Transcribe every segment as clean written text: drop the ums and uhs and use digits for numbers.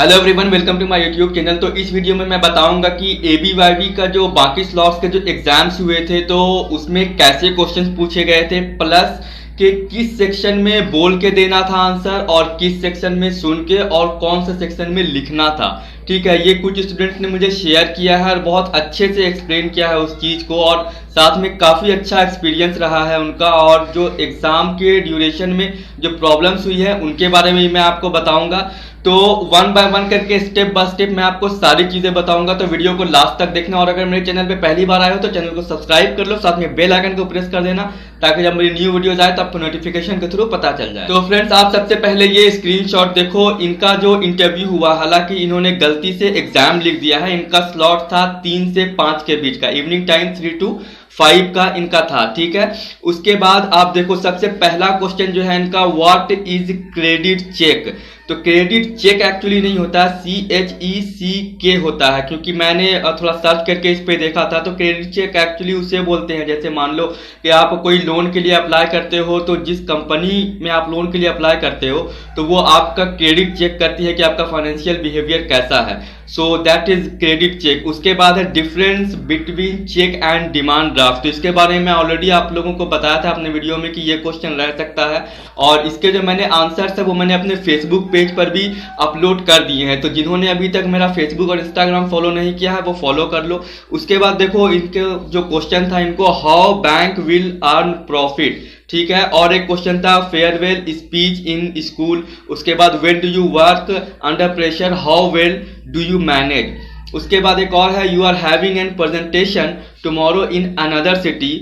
Hello everyone, welcome to my YouTube channel. तो इस video में मैं बताऊंगा कि एबीवाईबी का जो बाकी स्लॉट्स के जो एग्जाम्स हुए थे तो उसमें कैसे क्वेश्चंस पूछे गए थे, प्लस कि किस सेक्शन में बोल के देना था आंसर और किस सेक्शन में सुन के और कौन सा सेक्शन में लिखना था। ठीक है, ये कुछ स्टूडेंट्स ने मुझे शेयर किया है और बहुत अच्छे से एक्सप्लेन किया है उस चीज़ को, और साथ में काफ़ी अच्छा एक्सपीरियंस रहा है उनका। और जो एग्ज़ाम के ड्यूरेशन में जो प्रॉब्लम्स हुई है उनके बारे में भी मैं आपको बताऊंगा। तो वन बाय वन करके स्टेप बाय स्टेप मैं आपको सारी चीजें बताऊंगा, तो वीडियो को लास्ट तक देखना। और अगर मेरे चैनल पे पहली बार आए हो तो चैनल को सब्सक्राइब कर लो, साथ में बेल आइकन को प्रेस कर देना ताकि जब मेरी न्यू वीडियोस आए तो आपको नोटिफिकेशन के थ्रू पता चल जाए। तो फ्रेंड्स, आप सबसे पहले ये स्क्रीनशॉट देखो, इनका जो इंटरव्यू हुआ, हालांकि इन्होंने गलती से एग्जाम लिख दिया है। इनका स्लॉट था 3 से 5 के बीच का, इवनिंग टाइम 3 to 5 का इनका था। ठीक है, उसके बाद आप देखो सबसे पहला क्वेश्चन जो है इनका, व्हाट इज क्रेडिट चेक। तो क्रेडिट चेक एक्चुअली नहीं होता, CHECK होता है, क्योंकि मैंने थोड़ा सर्च करके इस पे देखा था। तो क्रेडिट चेक एक्चुअली उसे बोलते हैं, जैसे मान लो कि आप कोई लोन के लिए अप्लाई करते हो, तो जिस कंपनी में आप लोन के लिए अप्लाई करते हो तो वो आपका क्रेडिट चेक करती है कि आपका फाइनेंशियल बिहेवियर कैसा है। So that is credit check. उसके बाद है difference between cheque and demand draft. तो इसके बारे में ऑलरेडी आप लोगों को बताया था अपने वीडियो में कि ये क्वेश्चन रह सकता है, और इसके जो मैंने आंसर्स है वो मैंने अपने फेसबुक पेज पर भी अपलोड कर दिए हैं। तो जिन्होंने अभी तक मेरा फेसबुक और इंस्टाग्राम फॉलो नहीं किया है वो फॉलो कर लो। उसके बाद देखो इनके जो क्वेश्चन था, इनको how bank will earn profit, ठीक है, और एक क्वेश्चन था फेयरवेल स्पीच इन स्कूल। उसके बाद when do you work under pressure, how well do you manage. उसके बाद एक और है, you are having an presentation tomorrow in another city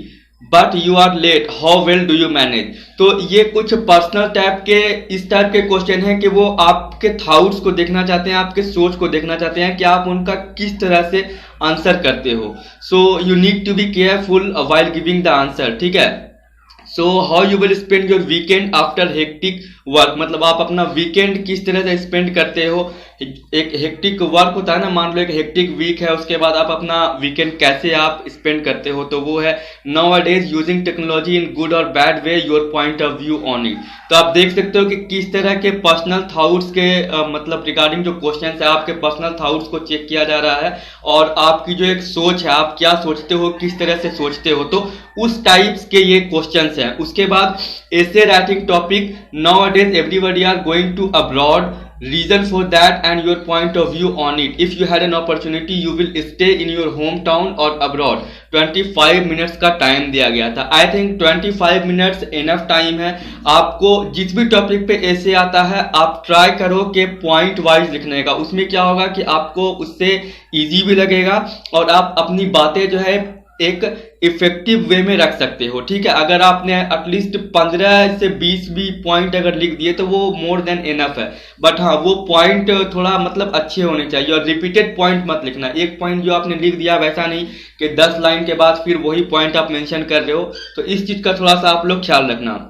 but you are late, how well do you manage. तो ये कुछ पर्सनल टाइप के इस टाइप के क्वेश्चन हैं कि वो आपके थॉट्स को देखना चाहते हैं, आपके सोच को देखना चाहते हैं कि आप उनका किस तरह से आंसर करते हो। So you need to be careful while giving the answer. ठीक है, so how you will spend your weekend after hectic work, मतलब आप अपना वीकेंड किस तरह से स्पेंड करते हो। एक हेक्टिक वर्क होता है ना, मान लो एक हेक्टिक वीक है, उसके बाद आप अपना वीकेंड कैसे आप स्पेंड करते हो, तो वो है nowadays using technology in good और bad way, your point of view on it. तो आप देख सकते हो कि किस तरह के पर्सनल थॉट्स के मतलब रिगार्डिंग जो क्वेश्चन है आपके पर्सनल थॉट्स को चेक किया जा रहा है, और आपकी जो एक सोच है, आप क्या सोचते हो, किस तरह से सोचते हो, तो उस टाइप्स के ये क्वेश्चंस हैं। उसके बाद essay writing topic, nowadays everybody are going to abroad, reason for that and your point of view on it, if you had an opportunity you will stay in your hometown or abroad। 25 minutes का time दिया गया था। I think 25 minutes enough time है। आपको जिस भी topic पे ऐसे आता है आप ट्राई करो कि पॉइंट वाइज लिखने का, उसमें क्या होगा कि आपको उससे इजी भी लगेगा और आप अपनी बातें जो है एक इफेक्टिव वे में रख सकते हो। ठीक है, अगर आपने एटलीस्ट 15 से 20 भी पॉइंट अगर लिख दिए तो वो मोर देन इनफ है। बट हाँ, वो पॉइंट थोड़ा मतलब अच्छे होने चाहिए, और रिपीटेड पॉइंट मत लिखना। एक पॉइंट जो आपने लिख दिया वैसा नहीं कि 10 लाइन के बाद फिर वही पॉइंट आप मेंशन कर रहे हो, तो इस चीज का थोड़ा सा आप लोग ख्याल रखना।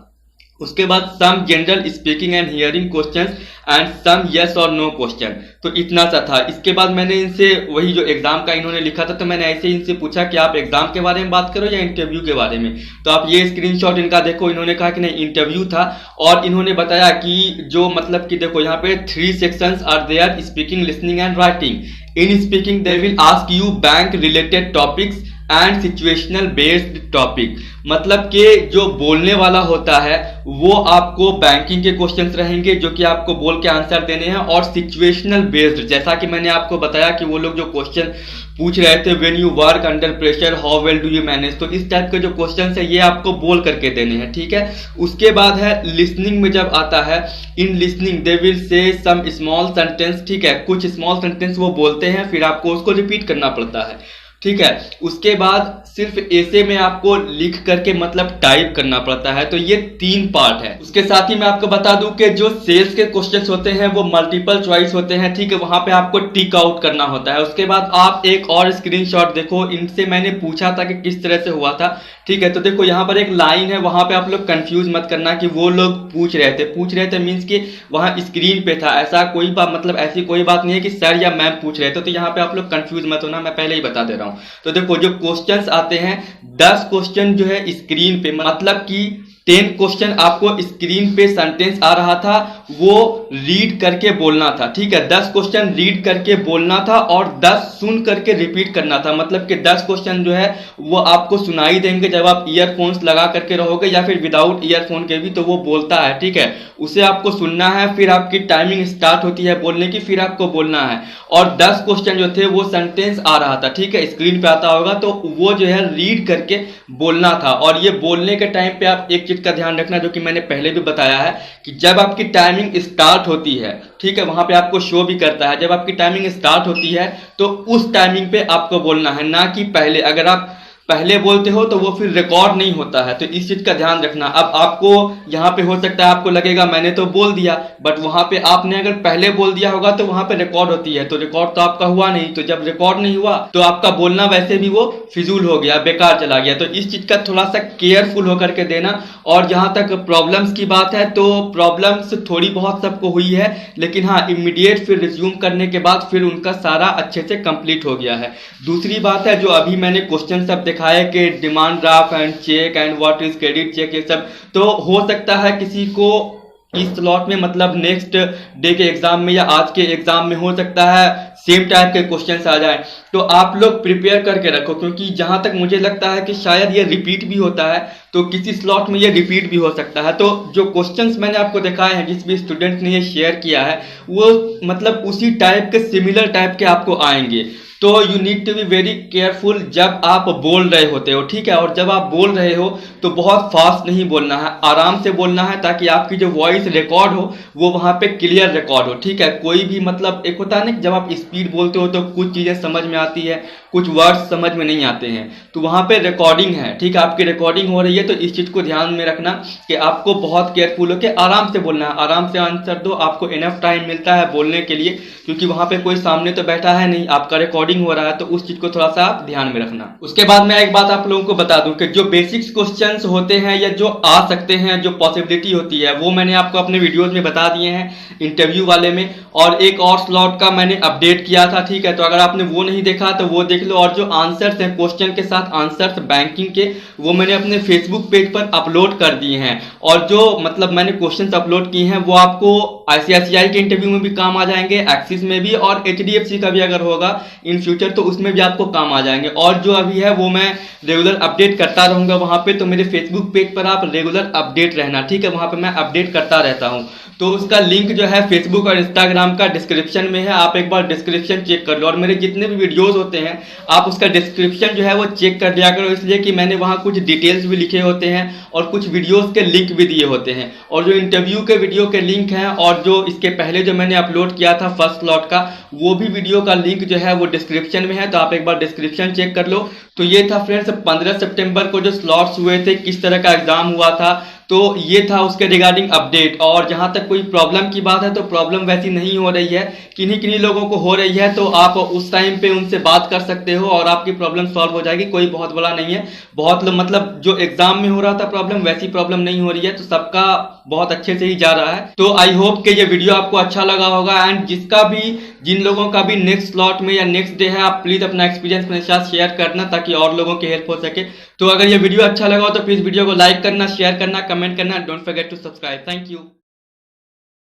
उसके बाद some general speaking and hearing questions and some yes or no question. तो इतना सा था। इसके बाद मैंने इनसे वही जो एग्जाम का इन्होंने लिखा था, तो मैंने ऐसे इनसे पूछा कि आप एग्जाम के बारे में बात करो या इंटरव्यू के बारे में। तो आप ये स्क्रीनशॉट इनका देखो, इन्होंने कहा कि नहीं इंटरव्यू था, और इन्होंने बताया कि जो मतलब कि देखो यहाँ पे 3 sections are there, speaking, listening and writing. In speaking they will ask you bank related topics and situational based topic, मतलब कि जो बोलने वाला होता है वो आपको बैंकिंग के क्वेश्चंस रहेंगे जो कि आपको बोल के आंसर देने हैं, और सिचुएशनल बेस्ड जैसा कि मैंने आपको बताया कि वो लोग जो क्वेश्चन पूछ रहे थे, when you work under pressure how well do you manage, तो इस टाइप के जो क्वेश्चन है ये आपको बोल करके देने हैं। ठीक है, उसके बाद है लिसनिंग में जब आता है, in listening they will say some small sentence. ठीक है, कुछ स्मॉल सेंटेंस वो बोलते हैं, फिर आपको उसको रिपीट करना पड़ता है। ठीक है, उसके बाद सिर्फ ऐसे में आपको लिख करके मतलब टाइप करना पड़ता है। तो ये 3 पार्ट है। उसके साथ ही मैं आपको बता दूं कि जो सेल्स के क्वेश्चंस होते हैं वो मल्टीपल चॉइस होते हैं। ठीक है, वहां पे आपको टिक आउट करना होता है। उसके बाद आप एक और स्क्रीनशॉट देखो, इनसे मैंने पूछा था कि किस तरह से हुआ था। ठीक है, तो देखो यहाँ पर एक लाइन है, वहां पे आप लोग कंफ्यूज मत करना कि वो लोग पूछ रहे थे मीन्स कि वहां स्क्रीन पे था, ऐसा कोई बात मतलब ऐसी कोई बात नहीं है कि सर या मैम पूछ रहे थे। तो यहाँ पे आप लोग कंफ्यूज मत होना, मैं पहले ही बता दे रहा हूँ। तो देखो जो क्वेश्चंस आते हैं 10 क्वेश्चन जो है स्क्रीन पे, मतलब कि 10 क्वेश्चन आपको स्क्रीन पे सेंटेंस आ रहा था, वो रीड करके बोलना था, ठीक है। 10 क्वेश्चन रीड करके बोलना था और 10 सुन करके रिपीट करना था। मतलब कि 10 क्वेश्चन जो है वो आपको सुनाई देंगे जब आप ईयरफोन्स लगा करके रहोगे, या फिर विदाउट ईयरफोन के भी तो वो बोलता है, ठीक है। उसे आपको सुनना है, फिर आपकी टाइमिंग स्टार्ट होती है बोलने की, फिर आपको बोलना है। और 10 क्वेश्चन जो थे वो सेंटेंस आ रहा था, ठीक है, स्क्रीन पे आता होगा, तो वो जो है रीड करके बोलना था। और ये बोलने के टाइम पे आप एक चीज का ध्यान रखना, जो कि मैंने पहले भी बताया है, कि जब आपकी टाइमिंग स्टार्ट होती है, ठीक है, वहां पे आपको शो भी करता है, जब आपकी टाइमिंग स्टार्ट होती है तो उस टाइमिंग पे आपको बोलना है, ना कि पहले। अगर आप पहले बोलते हो तो वो फिर रिकॉर्ड नहीं होता है, तो इस चीज का ध्यान रखना। अब आपको यहाँ पे हो सकता है आपको लगेगा मैंने तो बोल दिया, बट वहां पे आपने अगर पहले बोल दिया होगा तो वहां पे रिकॉर्ड होती है, तो रिकॉर्ड तो आपका हुआ नहीं, तो जब रिकॉर्ड नहीं हुआ तो आपका बोलना वैसे भी वो फिजूल हो गया, बेकार चला गया। तो इस चीज का थोड़ा सा केयरफुल होकर के देना। और जहां तक प्रॉब्लम्स की बात है, तो प्रॉब्लम्स थोड़ी बहुत सबको हुई है, लेकिन हाँ इमीडिएट फिर रिज्यूम करने के बाद फिर उनका सारा अच्छे से कंप्लीट हो गया है। दूसरी बात है, जो अभी मैंने क्वेश्चन सब दिखाए कि demand draft and cheque and what is credit check, ये सब, तो हो सकता है किसी को इस स्लॉट में, मतलब नेक्स्ट डे के एग्जाम में या आज के एग्जाम में हो सकता है सेम टाइप के क्वेश्चंस आ जाए, तो आप लोग प्रिपेयर करके रखो। क्योंकि जहां तक मुझे लगता है कि शायद ये रिपीट भी होता है, तो किसी स्लॉट में ये रिपीट भी हो सकता है। तो जो क्वेश्चंस मैंने आपको दिखाए हैं, जिस भी स्टूडेंट ने ये शेयर किया है, वो मतलब उसी टाइप के, सिमिलर टाइप के आपको आएंगे। तो you need to be very careful जब आप बोल रहे होते हो, ठीक है। और जब आप बोल रहे हो तो बहुत फास्ट नहीं बोलना है, आराम से बोलना है, ताकि आपकी जो वॉइस रिकॉर्ड हो वो वहां पे क्लियर रिकॉर्ड हो, ठीक है। कोई भी मतलब एक होता है ना, जब आप स्पीड बोलते हो तो कुछ चीजें समझ में आती है, कुछ वर्ड्स समझ में नहीं आते हैं, तो वहां पे रिकॉर्डिंग है, ठीक है, आपकी रिकॉर्डिंग हो रही है। तो इस चीज को ध्यान में रखना कि आपको बहुत केयरफुल होकर आराम से बोलना है, आराम से आंसर दो। आपको इनफ टाइम मिलता है बोलने के लिए, क्योंकि वहां पे कोई सामने तो बैठा है नहीं, आपका रिकॉर्डिंग हो रहा है, तो उस चीज को थोड़ा सा आप ध्यान में रखना। उसके बाद मैं एक बात आप लोगों को बता दूं कि जो बेसिक्स क्वेश्चंस होते हैं या जो आ सकते हैं, जो पॉसिबिलिटी होती है, वो मैंने आपको अपने वीडियोस में बता दिए हैं इंटरव्यू वाले में। और एक और स्लॉट का मैंने अपडेट किया था, ठीक है, तो अगर आपने वो नहीं देखा तो वो देख लो। और जो आंसर्स हैं क्वेश्चन के साथ आंसर्स बैंकिंग के, वो मैंने अपने फेसबुक पेज पर अपलोड कर दिए हैं। और जो मतलब मैंने क्वेश्चंस अपलोड किए हैं वो आपको आईसीआईसीआई के इंटरव्यू में भी काम आ जाएंगे, एक्सिस में भी, और एचडीएफसी का भी अगर होगा इन फ्यूचर तो उसमें भी आपको काम आ जाएंगे। और जो अभी है वो मैं रेगुलर अपडेट करता रहूंगा वहां पे, तो मेरे फेसबुक पेज पर आप रेगुलर अपडेट रहना, ठीक है, वहां पे मैं अपडेट करता रहता हूं। तो उसका लिंक जो है फेसबुक और इंस्टाग्राम का डिस्क्रिप्शन में है, आप एक बार डिस्क्रिप्शन चेक कर लो। और मेरे जितने भी वीडियोस होते हैं आप उसका डिस्क्रिप्शन जो है वो चेक कर दिया करो, इसलिए कि मैंने वहां कुछ डिटेल्स भी लिखे होते हैं और कुछ वीडियोस के लिंक भी दिए होते हैं। और जो इंटरव्यू के वीडियो के लिंक हैं, और जो इसके पहले जो मैंने अपलोड किया था फर्स्ट स्लॉट का, वो भी वीडियो का लिंक जो है वो डिस्क्रिप्शन में है, तो आप एक बार डिस्क्रिप्शन चेक कर लो। तो ये था फ्रेंड्स 15 सितंबर को जो स्लॉट्स हुए थे, किस तरह का एग्जाम हुआ था, तो ये था उसके रिगार्डिंग अपडेट। और जहां तक कोई प्रॉब्लम की बात है, तो प्रॉब्लम वैसी नहीं हो रही है, किन्हीं लोगों को हो रही है, तो आप उस टाइम पे उनसे बात कर सकते हो और आपकी प्रॉब्लम सॉल्व हो जाएगी। कोई बहुत बड़ा नहीं है, बहुत लोग मतलब जो एग्जाम में हो रहा था प्रॉब्लम, वैसी प्रॉब्लम नहीं हो रही है, तो सबका बहुत अच्छे से ही जा रहा है। तो आई होप कि ये वीडियो आपको अच्छा लगा होगा। एंड जिन लोगों का भी नेक्स्ट स्लॉट में या नेक्स्ट डे है, आप प्लीज अपना एक्सपीरियंस मेरे साथ शेयर करना, ताकि और लोगों की हेल्प हो सके। तो अगर ये वीडियो अच्छा लगा हो तो प्लीज वीडियो को लाइक करना, शेयर करना, कमेंट करना, don't forget to subscribe. Thank you.